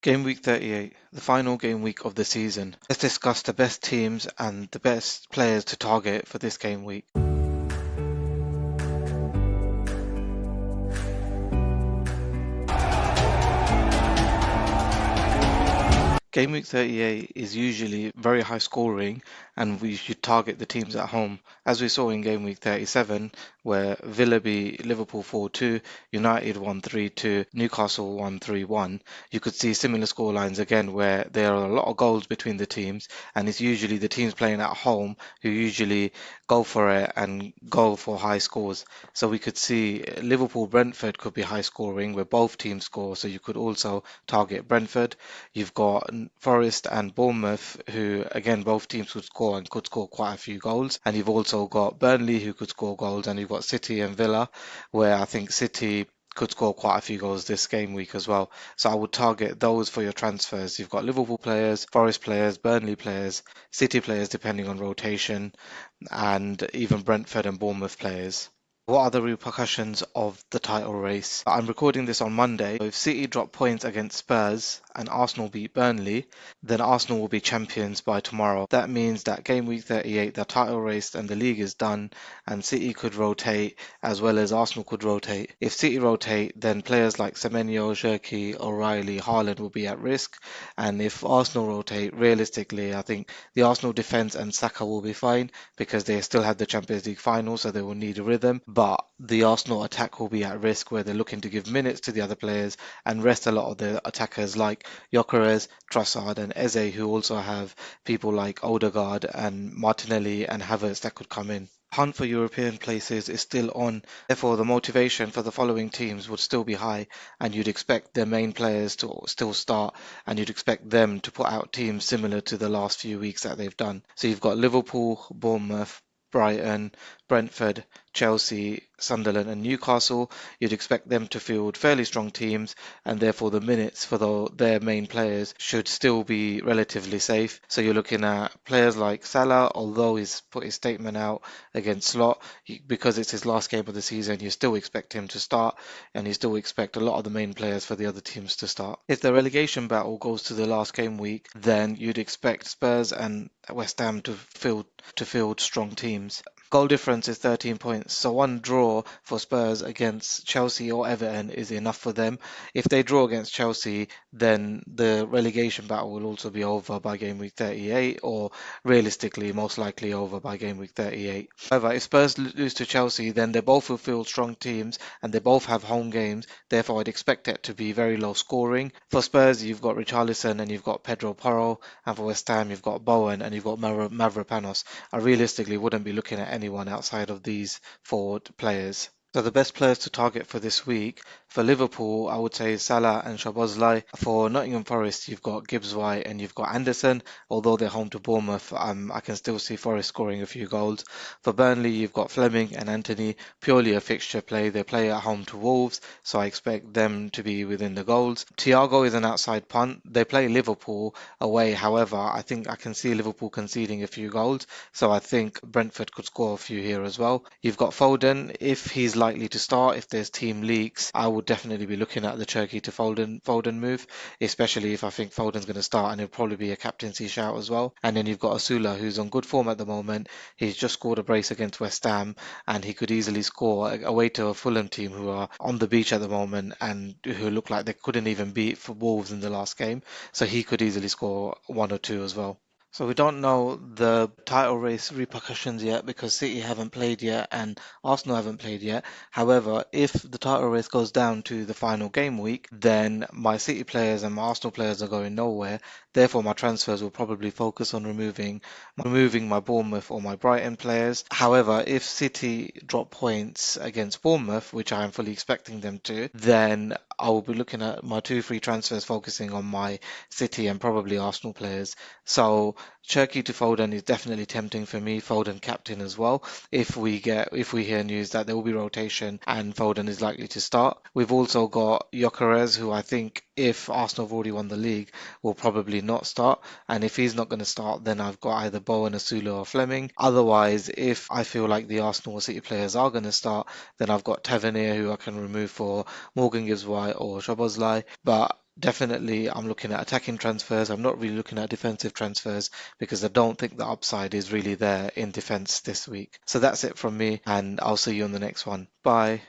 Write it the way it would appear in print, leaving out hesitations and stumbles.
Game week 38, the final game week of the season. Let's discuss the best teams and the best players to target for this game week. Game week 38 is usually very high scoring and we should target the teams at home, as we saw in game week 37 where Villa beat Liverpool 4-2, United won 3-2, Newcastle won 3-1. You could see similar scorelines again where there are a lot of goals between the teams, and it's usually the teams playing at home who usually go for it and go for high scores. So we could see Liverpool-Brentford could be high scoring where both teams score, so you could also target Brentford. You've got Forest and Bournemouth, who again both teams could score and could score quite a few goals. And you've also got Burnley, who could score goals, and you've got City and Villa, where I think City could score quite a few goals this game week as well. So I would target those for your transfers. You've got Liverpool players, Forest players, Burnley players, City players depending on rotation, and even Brentford and Bournemouth players. What are the repercussions of the title race? I'm recording this on Monday. If City drop points against Spurs and Arsenal beat Burnley, then Arsenal will be champions by tomorrow. That means that game week 38, the title race and the league is done, and City could rotate as well as Arsenal could rotate. If City rotate, then players like Semenyo, Cherki, O'Reilly, Haaland will be at risk. And if Arsenal rotate, realistically, I think the Arsenal defence and Saka will be fine because they still have the Champions League final, so they will need a rhythm. But the Arsenal attack will be at risk where they're looking to give minutes to the other players and rest a lot of the attackers like Gyökeres, Trossard and Eze, who also have people like Odegaard and Martinelli and Havertz that could come in. Hunt for European places is still on, therefore the motivation for the following teams would still be high, and you'd expect their main players to still start, and you'd expect them to put out teams similar to the last few weeks that they've done. So you've got Liverpool, Bournemouth, Brighton, Brentford, Chelsea, Sunderland and Newcastle. You'd expect them to field fairly strong teams, and therefore the minutes for their main players should still be relatively safe. So you're looking at players like Salah, although he's put his statement out against Slot, because it's his last game of the season, you still expect him to start, and you still expect a lot of the main players for the other teams to start. If the relegation battle goes to the last game week, then you'd expect Spurs and West Ham to field strong teams. Goal difference is 13 points, so one draw for Spurs against Chelsea or Everton is enough for them. If they draw against Chelsea, then the relegation battle will also be over by game week 38, or realistically, most likely over by game week 38. However, if Spurs lose to Chelsea, then they both will field strong teams and they both have home games, therefore I'd expect it to be very low scoring. For Spurs, you've got Richarlison and you've got Pedro Porro, and for West Ham, you've got Bowen and you've got Mavropanos. I realistically wouldn't be looking at anyone outside of these forward players. So the best players to target for this week, for Liverpool, I would say Salah and Szoboszlai. For Nottingham Forest, you've got Gibbs White and you've got Anderson. Although they're home to Bournemouth, I can still see Forest scoring a few goals. For Burnley, you've got Fleming and Anthony, purely a fixture play. They play at home to Wolves, so I expect them to be within the goals. Thiago is an outside punt. They play Liverpool away, however, I think I can see Liverpool conceding a few goals, so I think Brentford could score a few here as well. You've got Foden. If he's likely to start, if there's team leaks, I would definitely be looking at the Cherki to Foden move, especially if I think Foden's going to start, and it'll probably be a captaincy shout as well. And then you've got SALAH, who's on good form at the moment. He's just scored a brace against West Ham, and he could easily score away to a Fulham team who are on the beach at the moment and who look like they couldn't even beat for Wolves in the last game. So he could easily score one or two as well. So we don't know the title race repercussions yet because City haven't played yet and Arsenal haven't played yet. However, if the title race goes down to the final game week, then my City players and my Arsenal players are going nowhere. Therefore, my transfers will probably focus on removing my Bournemouth or my Brighton players. However, if City drop points against Bournemouth, which I am fully expecting them to, then I will be looking at my two free transfers focusing on my City and probably Arsenal players. So Cherki to Foden is definitely tempting for me, Foden captain as well. If we hear news that there will be rotation and Foden is likely to start. We've also got Gyökeres, who I think if Arsenal have already won the league will probably not start. And if he's not going to start, then I've got either Bowen, Asula or Fleming. Otherwise, if I feel like the Arsenal or City players are going to start, then I've got Tavernier who I can remove for Morgan Gibbs White or Szoboszlai. But Definitely, I'm looking at attacking transfers. I'm not really looking at defensive transfers because I don't think the upside is really there in defense this week. So that's it from me, and I'll see you on the next one. Bye.